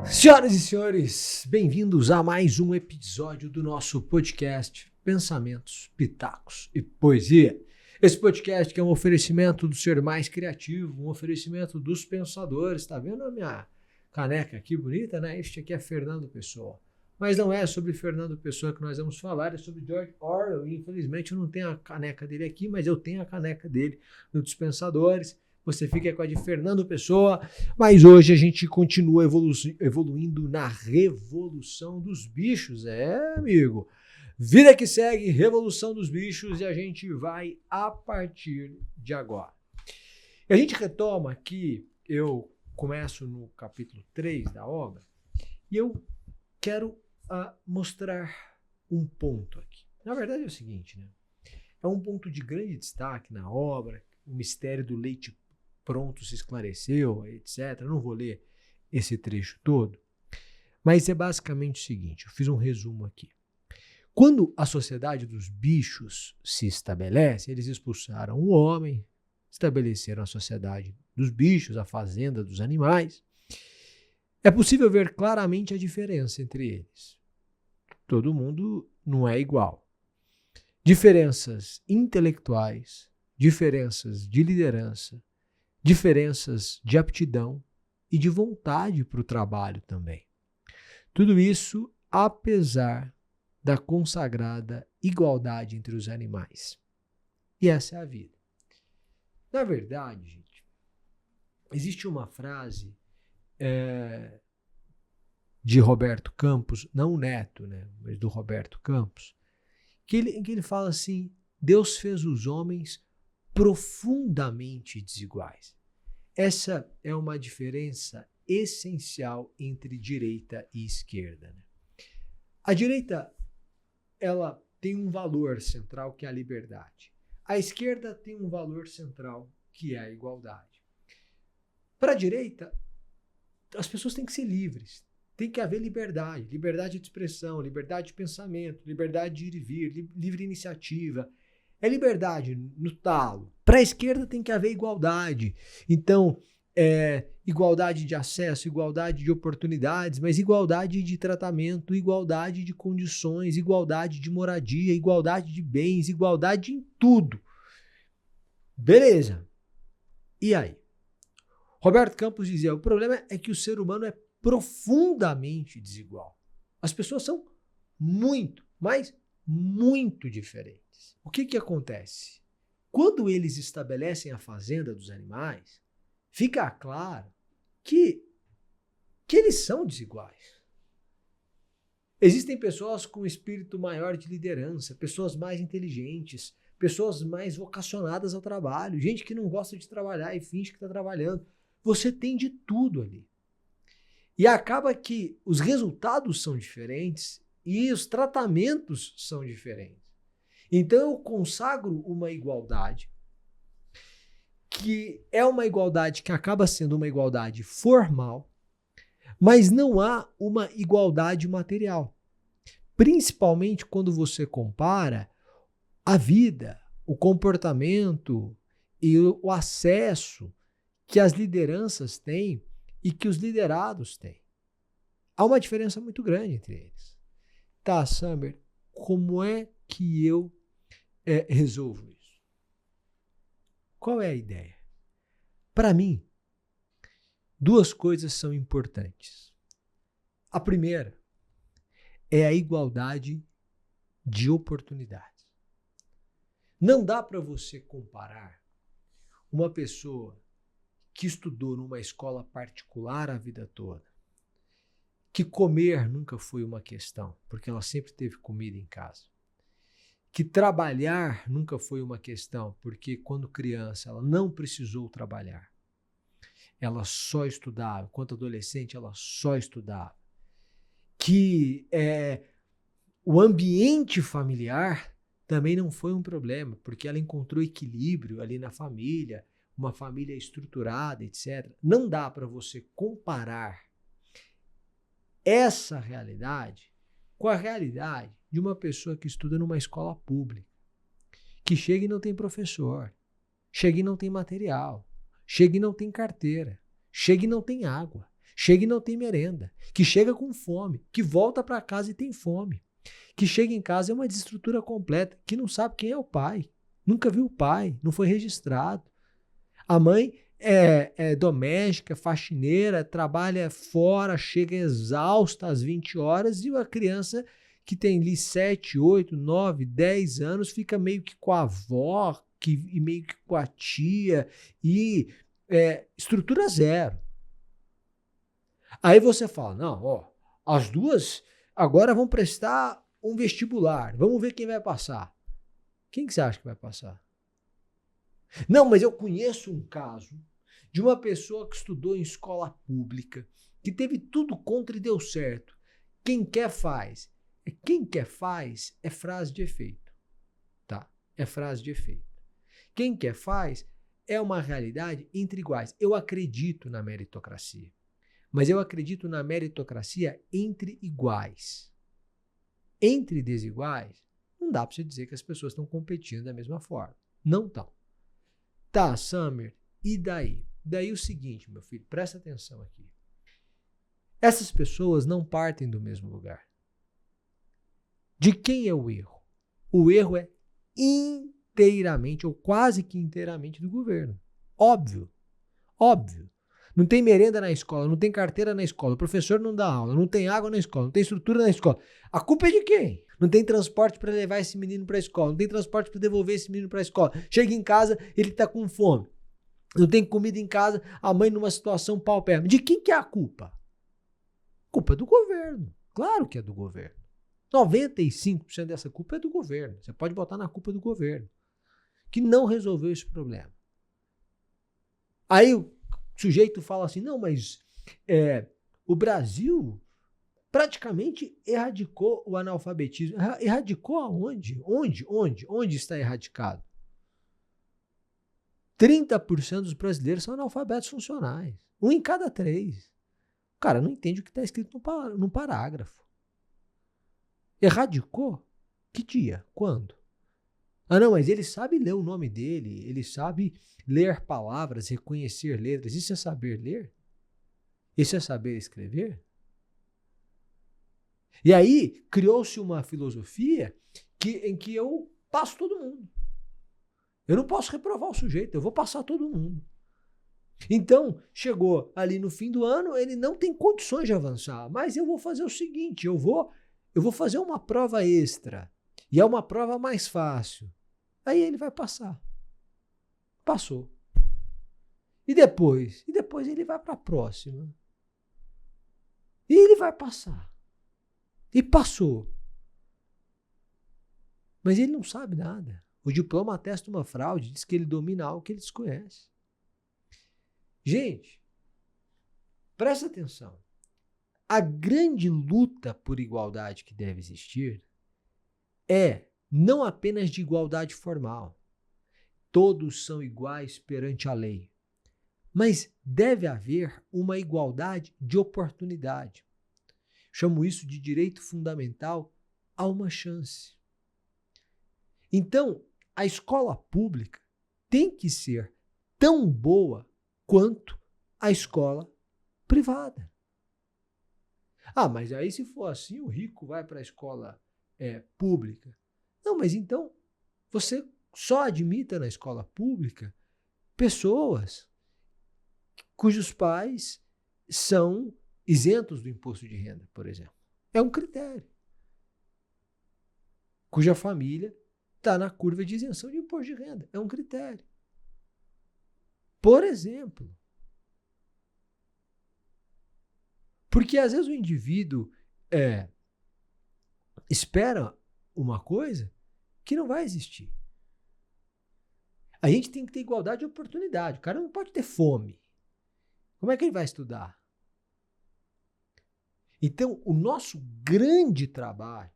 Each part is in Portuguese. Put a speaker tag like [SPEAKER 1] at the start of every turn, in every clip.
[SPEAKER 1] Senhoras e senhores, bem-vindos a mais um episódio do nosso podcast Pensamentos, Pitacos e Poesia. Esse podcast que é um oferecimento do ser mais criativo, um oferecimento dos pensadores. Tá vendo a minha caneca aqui bonita, né? Este aqui é Fernando Pessoa. Mas não é sobre Fernando Pessoa que nós vamos falar, é sobre George Orwell. Infelizmente eu não tenho a caneca dele aqui, mas eu tenho a caneca dele no Dispensadores. Você fica com a de Fernando Pessoa, mas hoje a gente continua evoluindo na revolução dos bichos. É, amigo. Vida que segue, revolução dos bichos, e a gente vai a partir de agora. E a gente retoma aqui, eu começo no capítulo 3 da obra, e eu quero mostrar um ponto aqui. Na verdade é o seguinte, né? É um ponto de grande destaque na obra, o mistério do leite pronto se esclareceu, etc. Eu não vou ler esse trecho todo, mas é basicamente o seguinte, eu fiz um resumo aqui. Quando a sociedade dos bichos se estabelece, eles expulsaram o homem, estabeleceram a sociedade dos bichos, a fazenda dos animais. É possível ver claramente a diferença entre eles. Todo mundo não é igual. Diferenças intelectuais, diferenças de liderança, diferenças de aptidão e de vontade para o trabalho também. Tudo isso apesar da consagrada igualdade entre os animais. E essa é a vida. Na verdade, gente, existe uma frase de Roberto Campos, não o neto, né, mas do Roberto Campos, que ele fala assim: Deus fez os homens profundamente desiguais. Essa é uma diferença essencial entre direita e esquerda, né? A direita, ela tem um valor central que é a liberdade. A esquerda tem um valor central que é a igualdade. Para a direita, as pessoas têm que ser livres. Tem que haver liberdade, liberdade de expressão, liberdade de pensamento, liberdade de ir e vir, livre iniciativa. É liberdade no talo. Para a esquerda tem que haver igualdade. Então, igualdade de acesso, igualdade de oportunidades, mas igualdade de tratamento, igualdade de condições, igualdade de moradia, igualdade de bens, igualdade em tudo. Beleza. E aí? Roberto Campos dizia: o problema é que o ser humano é profundamente desigual. As pessoas são muito, mas muito diferentes. O que acontece? Quando eles estabelecem a fazenda dos animais, fica claro que eles são desiguais. Existem pessoas com espírito maior de liderança, pessoas mais inteligentes, pessoas mais vocacionadas ao trabalho, gente que não gosta de trabalhar e finge que está trabalhando. Você tem de tudo ali. E acaba que os resultados são diferentes e os tratamentos são diferentes. Então eu consagro uma igualdade que é uma igualdade que acaba sendo uma igualdade formal, mas não há uma igualdade material. Principalmente quando você compara a vida, o comportamento e o acesso que as lideranças têm e que os liderados têm. Há uma diferença muito grande entre eles. Tá, Summer, como é que eu resolvo isso? Qual é a ideia? Para mim, duas coisas são importantes. A primeira é a igualdade de oportunidades. Não dá para você comparar uma pessoa que estudou numa escola particular a vida toda, que comer nunca foi uma questão, porque ela sempre teve comida em casa, que trabalhar nunca foi uma questão, porque quando criança ela não precisou trabalhar, ela só estudava, enquanto adolescente ela só estudava, que o ambiente familiar também não foi um problema, porque ela encontrou equilíbrio ali na família, uma família estruturada, etc. Não dá para você comparar essa realidade com a realidade de uma pessoa que estuda numa escola pública, que chega e não tem professor, chega e não tem material, chega e não tem carteira, chega e não tem água, chega e não tem merenda, que chega com fome, que volta para casa e tem fome, que chega em casa é uma desestrutura completa, que não sabe quem é o pai, nunca viu o pai, não foi registrado. A mãe é doméstica, faxineira, trabalha fora, chega exausta às 20 horas e a criança que tem ali 7, 8, 9, 10 anos fica meio que com a avó e meio que com a tia e estrutura zero. Aí você fala, não, ó, as duas agora vão prestar um vestibular, vamos ver quem vai passar. Quem que você acha que vai passar? Não, mas eu conheço um caso de uma pessoa que estudou em escola pública, que teve tudo contra e deu certo. Quem quer faz. Quem quer faz é frase de efeito, tá? É frase de efeito. Quem quer faz é uma realidade entre iguais. Eu acredito na meritocracia, mas eu acredito na meritocracia entre iguais. Entre desiguais, não dá para você dizer que as pessoas estão competindo da mesma forma. Não estão. Tá, Samir, e daí? Daí o seguinte, meu filho, presta atenção aqui. Essas pessoas não partem do mesmo lugar. De quem é o erro? O erro é inteiramente, ou quase que inteiramente, do governo. Óbvio. Óbvio. Não tem merenda na escola, não tem carteira na escola, o professor não dá aula, não tem água na escola, não tem estrutura na escola. A culpa é de quem? Não tem transporte para levar esse menino para a escola, não tem transporte para devolver esse menino para a escola. Chega em casa, ele está com fome. Não tem comida em casa, a mãe numa situação paupérrima. De quem que é a culpa? Culpa é do governo. Claro que é do governo. 95% dessa culpa é do governo. Você pode botar na culpa do governo, que não resolveu esse problema. Aí o sujeito fala assim, não, mas o Brasil praticamente erradicou o analfabetismo. Erradicou aonde? Onde está erradicado? 30% dos brasileiros são analfabetos funcionais. 1 em cada 3. O cara não entende o que está escrito no parágrafo. Erradicou? Que dia? Quando? Ah, não, mas ele sabe ler o nome dele, ele sabe ler palavras, reconhecer letras. Isso é saber ler? Isso é saber escrever? E aí criou-se uma filosofia em que eu passo todo mundo. Eu não posso reprovar o sujeito, eu vou passar todo mundo. Então, chegou ali no fim do ano, ele não tem condições de avançar, mas eu vou fazer o seguinte, eu vou fazer uma prova extra, e é uma prova mais fácil. Aí ele vai passar. Passou. E depois? E depois ele vai para a próxima. E ele vai passar. E passou. Mas ele não sabe nada. O diploma atesta uma fraude, diz que ele domina algo que ele desconhece. Gente, presta atenção. A grande luta por igualdade que deve existir é não apenas de igualdade formal. Todos são iguais perante a lei. Mas deve haver uma igualdade de oportunidade. Chamo isso de direito fundamental a uma chance. Então, a escola pública tem que ser tão boa quanto a escola privada. Ah, mas aí se for assim, o rico vai para a escola pública. Não, mas então você só admita na escola pública pessoas cujos pais são isentos do imposto de renda, por exemplo. É um critério. Cuja família está na curva de isenção de imposto de renda. É um critério. Por exemplo. Porque às vezes o indivíduo espera uma coisa que não vai existir. A gente tem que ter igualdade de oportunidade. O cara não pode ter fome. Como é que ele vai estudar? Então, o nosso grande trabalho,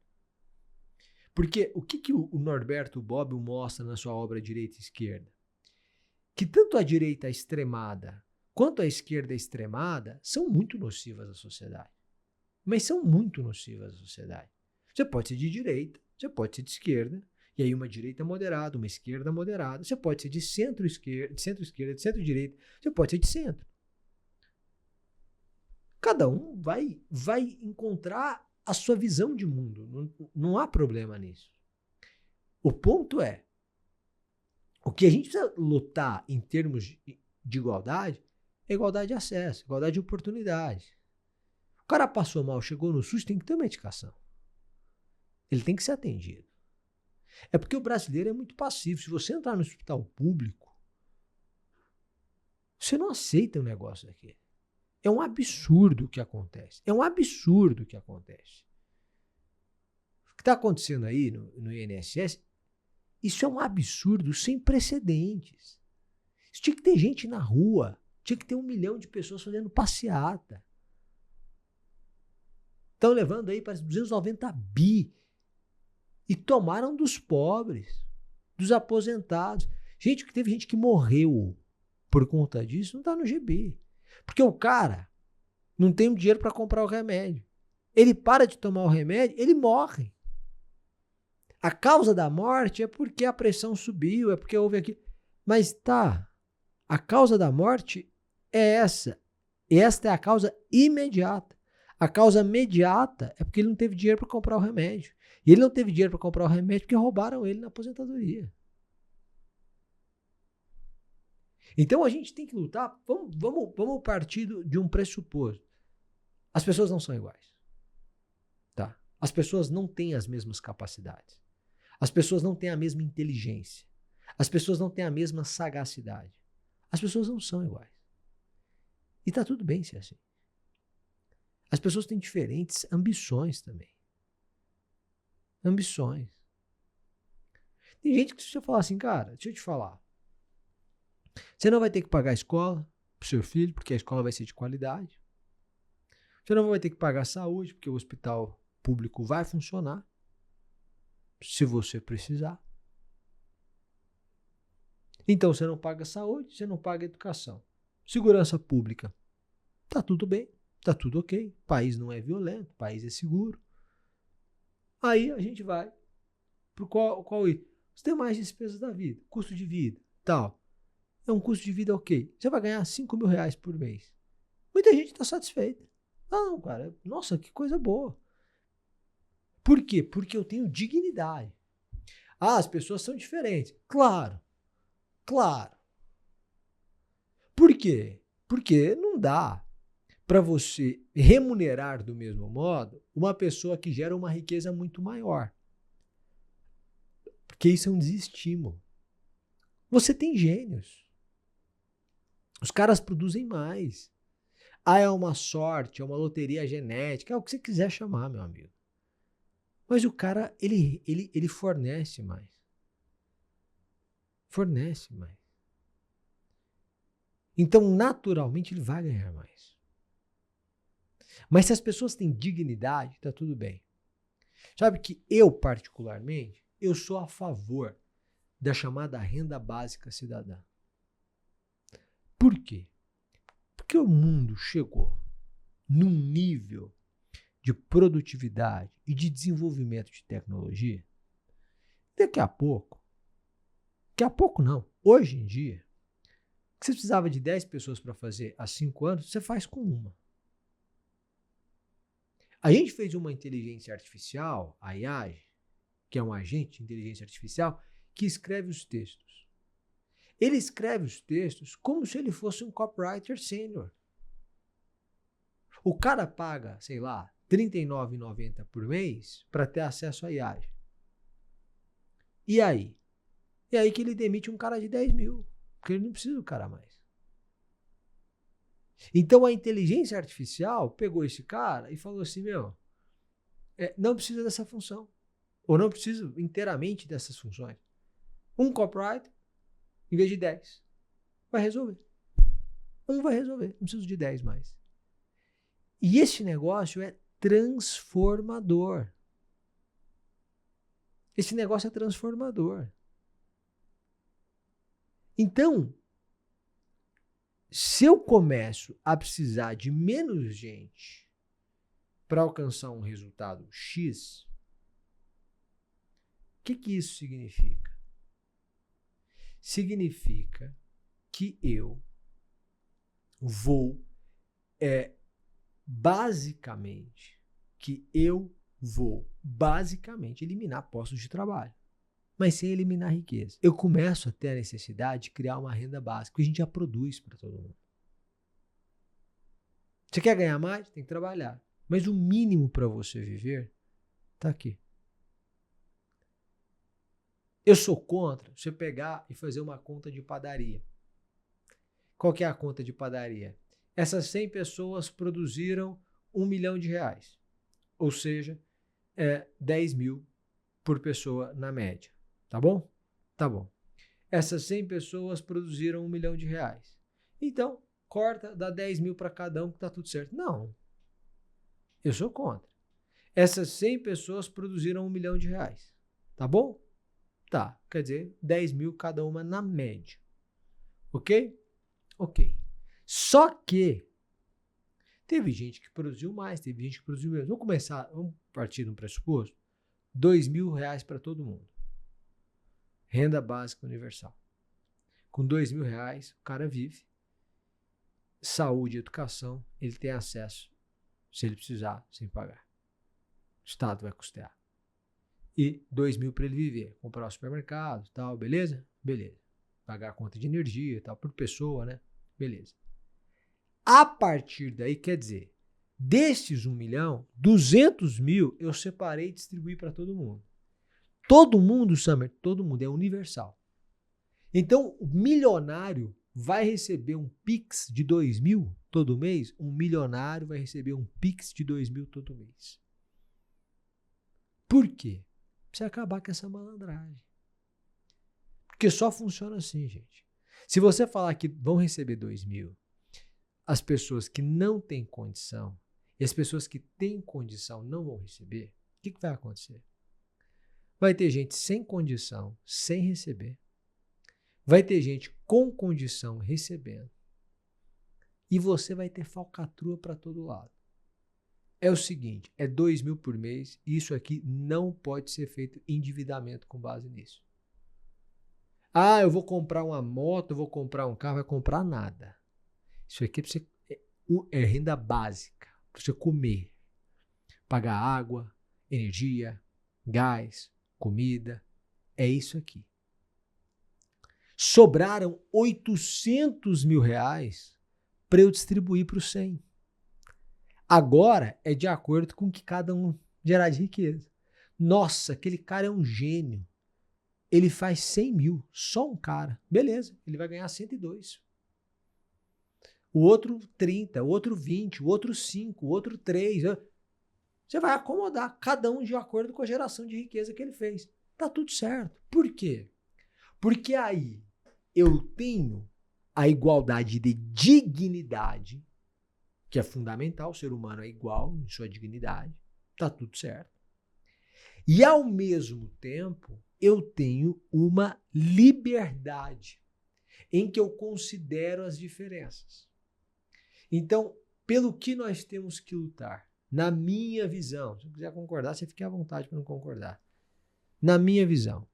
[SPEAKER 1] porque o que o Norberto Bobbio mostra na sua obra Direita e Esquerda? Que tanto a direita extremada quanto a esquerda extremada são muito nocivas à sociedade. Mas são muito nocivas à sociedade. Você pode ser de direita, você pode ser de esquerda, e aí uma direita moderada, uma esquerda moderada, você pode ser de centro-esquerda, de centro-direita, você pode ser de centro. Cada um vai encontrar a sua visão de mundo. Não há problema nisso. O ponto é, o que a gente precisa lutar em termos de igualdade é igualdade de acesso, igualdade de oportunidade. O cara passou mal, chegou no SUS, tem que ter medicação. Ele tem que ser atendido. É porque o brasileiro é muito passivo. Se você entrar no hospital público, você não aceita o negócio daquele. É um absurdo o que acontece. É um absurdo o que acontece. O que está acontecendo aí no INSS, isso é um absurdo sem precedentes. Isso tinha que ter gente na rua. Tinha que ter 1 milhão de pessoas fazendo passeata. Estão levando aí para 290 bi. E tomaram dos pobres, dos aposentados. Teve gente que morreu por conta disso, não está no GB. Porque o cara não tem dinheiro para comprar o remédio. Ele para de tomar o remédio, ele morre. A causa da morte é porque a pressão subiu, é porque houve aqui. Mas tá, a causa da morte é essa. E esta é a causa imediata. A causa imediata é porque ele não teve dinheiro para comprar o remédio. E ele não teve dinheiro para comprar o remédio porque roubaram ele na aposentadoria. Então a gente tem que lutar. Vamos partir de um pressuposto. As pessoas não são iguais. Tá? As pessoas não têm as mesmas capacidades. As pessoas não têm a mesma inteligência. As pessoas não têm a mesma sagacidade. As pessoas não são iguais. E tá tudo bem ser assim. As pessoas têm diferentes ambições também. Ambições. Tem gente que você falar assim, cara, deixa eu te falar. Você não vai ter que pagar a escola pro seu filho, porque a escola vai ser de qualidade. Você não vai ter que pagar a saúde, porque o hospital público vai funcionar. Se você precisar. Então você não paga saúde, você não paga educação. Segurança pública. Tá tudo bem, tá tudo ok. O país não é violento, o país é seguro. Aí a gente vai pro qual os demais despesas da vida, custo de vida, tal. É um custo de vida ok. Você vai ganhar 5 mil reais por mês. Muita gente está satisfeita. Não, cara, nossa, que coisa boa. Por quê? Porque eu tenho dignidade. Ah, as pessoas são diferentes. Claro. Por quê? Porque não dá para você remunerar do mesmo modo uma pessoa que gera uma riqueza muito maior. Porque isso é um desestímulo. Você tem gênios. Os caras produzem mais. Ah, é uma sorte, é uma loteria genética, é o que você quiser chamar, meu amigo. Mas o cara, ele fornece mais. Fornece mais. Então, naturalmente, ele vai ganhar mais. Mas se as pessoas têm dignidade, tá tudo bem. Sabe que eu, particularmente, eu sou a favor da chamada renda básica cidadã. Por quê? Porque o mundo chegou num nível de produtividade e de desenvolvimento de tecnologia. Daqui a pouco não, hoje em dia, que você precisava de 10 pessoas para fazer há 5 anos, você faz com uma. A gente fez uma inteligência artificial, a AI, que é um agente de inteligência artificial, que escreve os textos. Ele escreve os textos como se ele fosse um copywriter sênior. O cara paga, sei lá, R$ 39,90 por mês para ter acesso à AI. E aí? E aí que ele demite um cara de 10 mil, porque ele não precisa do cara mais. Então a inteligência artificial pegou esse cara e falou assim, não precisa dessa função. Ou não preciso inteiramente dessas funções. Um copywriter, em vez de 10, vai resolver. Um vai resolver, não preciso de 10 mais. E esse negócio é transformador. Esse negócio é transformador. Então, se eu começo a precisar de menos gente para alcançar um resultado X, o que isso significa? Significa que eu vou basicamente que eu vou eliminar postos de trabalho, mas sem eliminar riqueza. Eu começo a ter a necessidade de criar uma renda básica, porque a gente já produz para todo mundo. Você quer ganhar mais? Tem que trabalhar. Mas o mínimo para você viver está aqui. Eu sou contra você pegar e fazer uma conta de padaria. Qual que é a conta de padaria? Essas 100 pessoas produziram R$1 milhão. Ou seja, 10 mil por pessoa na média. Tá bom? Tá bom. Essas 100 pessoas produziram R$1 milhão. Então, corta, dá 10 mil para cada um que tá tudo certo. Não. Eu sou contra. Essas 100 pessoas produziram R$1 milhão. Tá bom? Tá. Quer dizer, 10 mil cada uma na média. Ok? Ok. Só que teve gente que produziu mais, teve gente que produziu menos. Vamos partir de um pressuposto. R$2 mil para todo mundo. Renda básica universal. Com R$2 mil, o cara vive. Saúde e educação, ele tem acesso, se ele precisar, sem pagar. O Estado vai custear. E R$2 mil para ele viver. Comprar o supermercado, tal, beleza? Beleza. Pagar a conta de energia, tal, por pessoa, né? Beleza. A partir daí, quer dizer, destes 1 milhão, 200 mil eu separei e distribuí para todo mundo. Todo mundo, Summer, todo mundo, é universal. Então, o milionário vai receber um Pix de 2 mil todo mês, um milionário vai receber um Pix de 2 mil todo mês. Por quê? Precisa acabar com essa malandragem. Porque só funciona assim, gente. Se você falar que vão receber 2 mil, as pessoas que não têm condição e as pessoas que têm condição não vão receber, o que vai acontecer? Vai ter gente sem condição, sem receber. Vai ter gente com condição recebendo. E você vai ter falcatrua para todo lado. É o seguinte, é 2 mil por mês e isso aqui não pode ser feito endividamento com base nisso. Ah, eu vou comprar uma moto, eu vou comprar um carro, vai comprar nada. Isso aqui é renda básica, para você comer. Pagar água, energia, gás, comida. É isso aqui. Sobraram 800 mil para eu distribuir para os 100. Agora é de acordo com o que cada um gerar de riqueza. Nossa, aquele cara é um gênio. Ele faz 100 mil, só um cara. Beleza, ele vai ganhar 102. O outro 30, o outro 20, o outro 5, o outro 3. Você vai acomodar cada um de acordo com a geração de riqueza que ele fez. Tá tudo certo. Por quê? Porque aí eu tenho a igualdade de dignidade, que é fundamental, o ser humano é igual em sua dignidade, tá tudo certo. E ao mesmo tempo, eu tenho uma liberdade em que eu considero as diferenças. Então, pelo que nós temos que lutar, na minha visão, se você quiser concordar, você fique à vontade para não concordar. Na minha visão,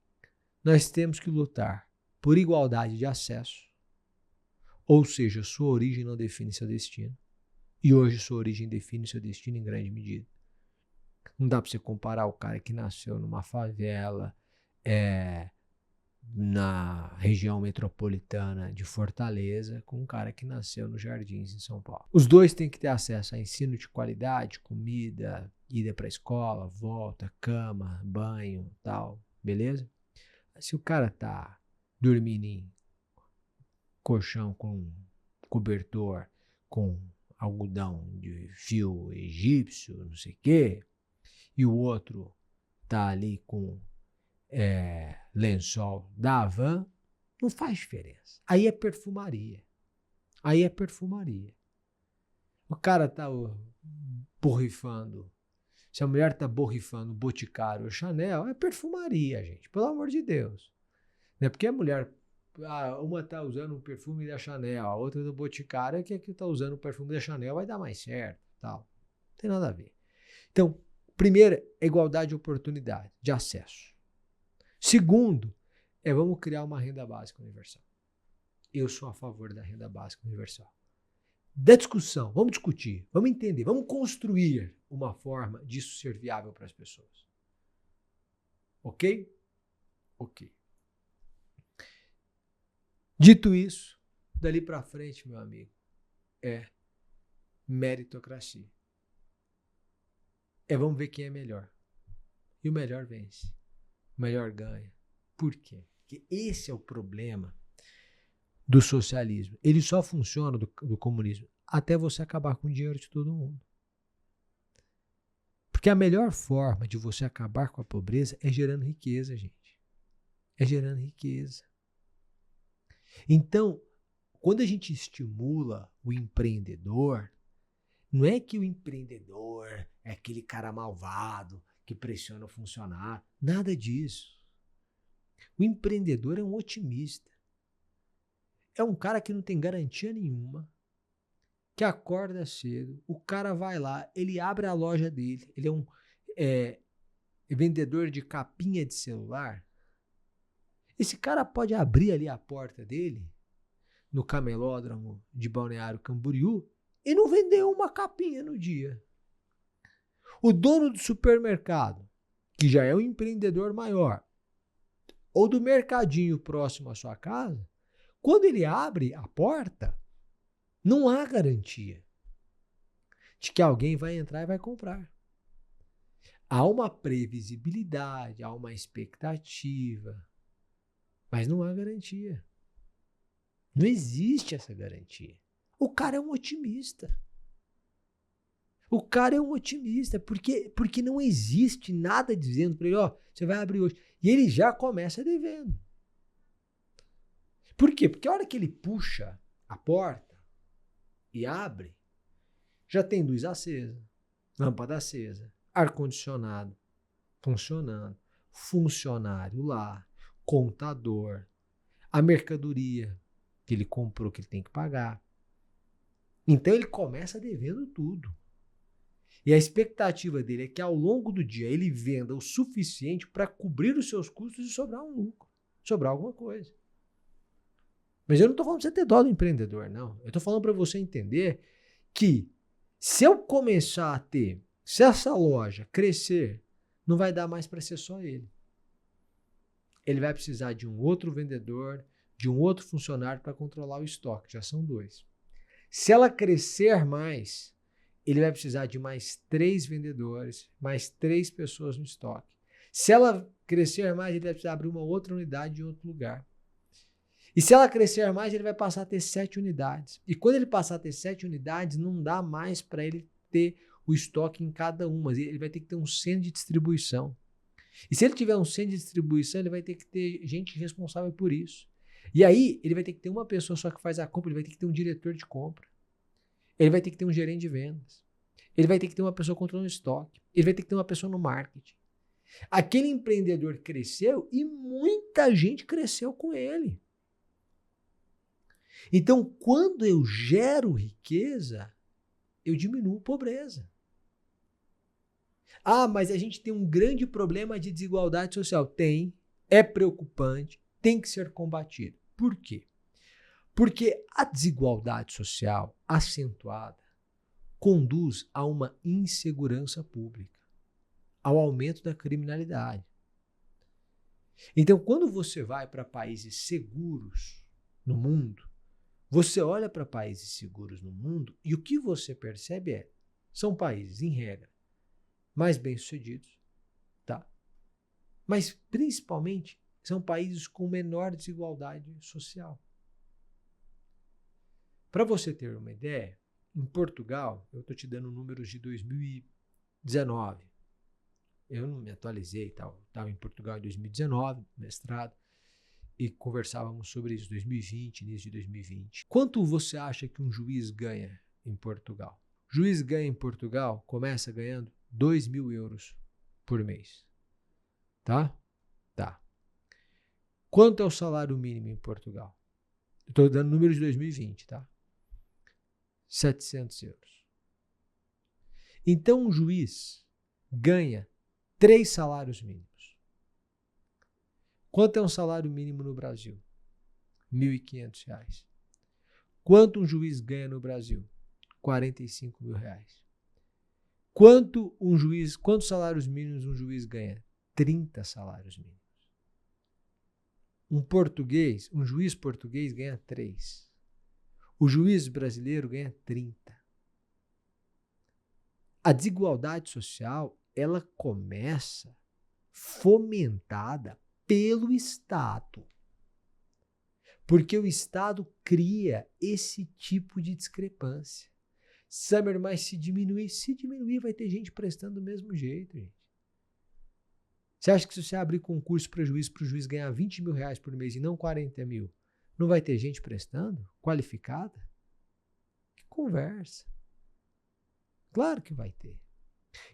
[SPEAKER 1] nós temos que lutar por igualdade de acesso, ou seja, sua origem não define seu destino. E hoje sua origem define seu destino em grande medida. Não dá para você comparar o cara que nasceu numa favela, na região metropolitana de Fortaleza, com um cara que nasceu nos Jardins, em São Paulo. Os dois têm que ter acesso a ensino de qualidade, comida, ida para a escola, volta, cama, banho, tal, beleza? Se o cara tá dormindo em colchão com cobertor, com algodão de fio egípcio, não sei o quê, e o outro tá ali com lençol da Havan, não faz diferença. Aí é perfumaria. O cara tá borrifando, se a mulher tá borrifando Boticário ou Chanel, é perfumaria, gente, pelo amor de Deus. Não é porque a mulher, uma tá usando um perfume da Chanel, a outra do Boticário, que tá usando o perfume da Chanel vai dar mais certo, tal. Não tem nada a ver. Então, primeiro, é igualdade de oportunidade, de acesso. Segundo, vamos criar uma renda básica universal. Eu sou a favor da renda básica universal. da discussão. Vamos discutir, vamos entender, vamos construir uma forma disso ser viável para as pessoas. Ok? Ok. Dito isso, dali para frente, meu amigo, é meritocracia. Vamos ver quem é melhor. E o melhor vence. O melhor ganha. Por quê? Porque esse é o problema do socialismo. Ele só funciona do comunismo até você acabar com o dinheiro de todo mundo. Porque a melhor forma de você acabar com a pobreza é gerando riqueza, gente. É gerando riqueza. Então, quando a gente estimula o empreendedor, não é que o empreendedor é aquele cara malvado que pressiona o funcionário. Nada disso. O empreendedor é um otimista. É um cara que não tem garantia nenhuma, que acorda cedo, o cara vai lá, ele abre a loja dele, ele é um vendedor de capinha de celular. Esse cara pode abrir ali a porta dele, no camelódromo de Balneário Camboriú, e não vender uma capinha no dia. O dono do supermercado, que já é um empreendedor maior, ou do mercadinho próximo à sua casa, quando ele abre a porta, não há garantia de que alguém vai entrar e vai comprar. Há uma previsibilidade, há uma expectativa, mas não há garantia. Não existe essa garantia. O cara é um otimista. O cara é um otimista, porque não existe nada dizendo para ele, ó, você vai abrir hoje. E ele já começa devendo. Por quê? Porque a hora que ele puxa a porta e abre, já tem luz acesa, lâmpada acesa, ar-condicionado funcionando, funcionário lá, contador, a mercadoria que ele comprou que ele tem que pagar. Então ele começa devendo tudo. E a expectativa dele é que ao longo do dia ele venda o suficiente para cobrir os seus custos e sobrar um lucro, sobrar alguma coisa. Mas eu não estou falando para você ter dó do empreendedor, não. Eu estou falando para você entender que se eu começar a ter, se essa loja crescer, não vai dar mais para ser só ele. Ele vai precisar de um outro vendedor, de um outro funcionário para controlar o estoque. Já são 2. Se ela crescer mais, ele vai precisar de mais 3 vendedores, mais 3 pessoas no estoque. Se ela crescer mais, ele vai precisar abrir uma outra unidade em outro lugar. E se ela crescer mais, ele vai passar a ter 7 unidades. E quando ele passar a ter 7 unidades, não dá mais para ele ter o estoque em cada uma. Ele vai ter que ter um centro de distribuição. E se ele tiver um centro de distribuição, ele vai ter que ter gente responsável por isso. E aí, ele vai ter que ter uma pessoa só que faz a compra, ele vai ter que ter um diretor de compra. Ele vai ter que ter um gerente de vendas. Ele vai ter que ter uma pessoa controlando o estoque. Ele vai ter que ter uma pessoa no marketing. Aquele empreendedor cresceu e muita gente cresceu com ele. Então, quando eu gero riqueza, eu diminuo a pobreza. Ah, mas a gente tem um grande problema de desigualdade social. Tem, é preocupante, tem que ser combatido. Por quê? Porque a desigualdade social acentuada conduz a uma insegurança pública, ao aumento da criminalidade. Então, quando você vai para países seguros no mundo, você olha para países seguros no mundo e o que você percebe são países, em regra, mais bem-sucedidos, tá? Mas, principalmente, são países com menor desigualdade social. Para você ter uma ideia, em Portugal, eu estou te dando números de 2019. Eu não me atualizei e tal. Estava em Portugal em 2019, mestrado, e conversávamos sobre isso, 2020, início de 2020. Quanto você acha que um juiz ganha em Portugal? O juiz ganha em Portugal, começa ganhando 2.000 euros por mês. Tá? Tá. Quanto é o salário mínimo em Portugal? Estou dando números de 2020, tá? 700 euros. Então, um juiz ganha 3 salários mínimos. Quanto é um salário mínimo no Brasil? R$ 1.500. Quanto um juiz ganha no Brasil? 45 mil reais. Quantos salários mínimos um juiz ganha? 30 salários mínimos. Um juiz português ganha 3. O juiz brasileiro ganha 30. A desigualdade social, ela começa fomentada pelo Estado. Porque o Estado cria esse tipo de discrepância. Summer, mas se diminuir, vai ter gente prestando do mesmo jeito, gente. Você acha que se você abrir concurso para o juiz ganhar 20 mil reais por mês e não 40 mil, não vai ter gente prestando? Qualificada? Que conversa. Claro que vai ter.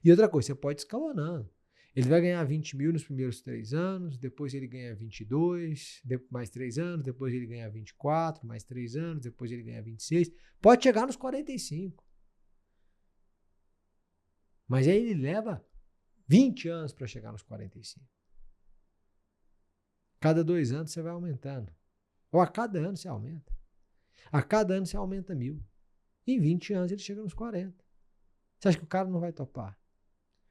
[SPEAKER 1] E outra coisa, você pode escalonando. Ele vai ganhar 20 mil nos primeiros 3 anos, depois ele ganha 22, mais 3 anos, depois ele ganha 24, mais 3 anos, depois ele ganha 26. Pode chegar nos 45. Mas aí ele leva 20 anos para chegar nos 45. Cada 2 anos você vai aumentando. Ou a cada ano você aumenta. A cada ano você aumenta 1.000. Em 20 anos ele chega nos 40. Você acha que o cara não vai topar?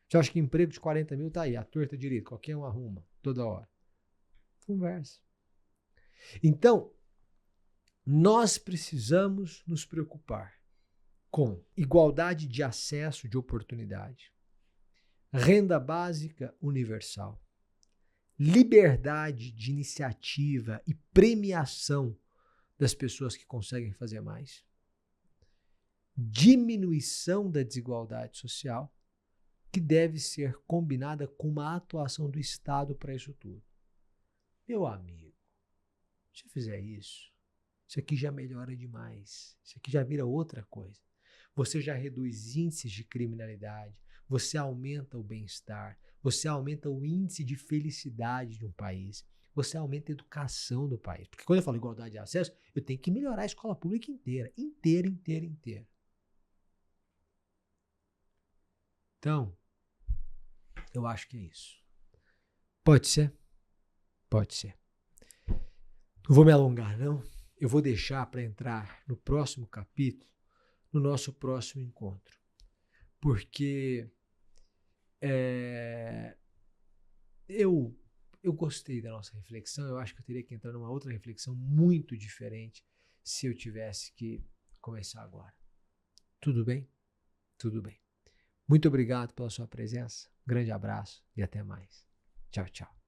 [SPEAKER 1] Você acha que emprego de 40 mil tá aí, a torta direito, qualquer um arruma, toda hora? Conversa. Então, nós precisamos nos preocupar com igualdade de acesso de oportunidade, renda básica universal, liberdade de iniciativa e premiação das pessoas que conseguem fazer mais, diminuição da desigualdade social, que deve ser combinada com uma atuação do Estado para isso tudo. Meu amigo, se eu fizer isso aqui já melhora demais. Isso aqui já vira outra coisa. Você já reduz índices de criminalidade, você aumenta o bem-estar, você aumenta o índice de felicidade de um país, você aumenta a educação do país. Porque quando eu falo igualdade de acesso, eu tenho que melhorar a escola pública inteira. Inteira. Então, eu acho que é isso. Pode ser? Pode ser. Não vou me alongar, não. Eu vou deixar para entrar no próximo capítulo, no nosso próximo encontro. Porque eu gostei da nossa reflexão. Eu acho que eu teria que entrar numa outra reflexão muito diferente se eu tivesse que começar agora. Tudo bem? Tudo bem. Muito obrigado pela sua presença. Grande abraço e até mais. Tchau, tchau.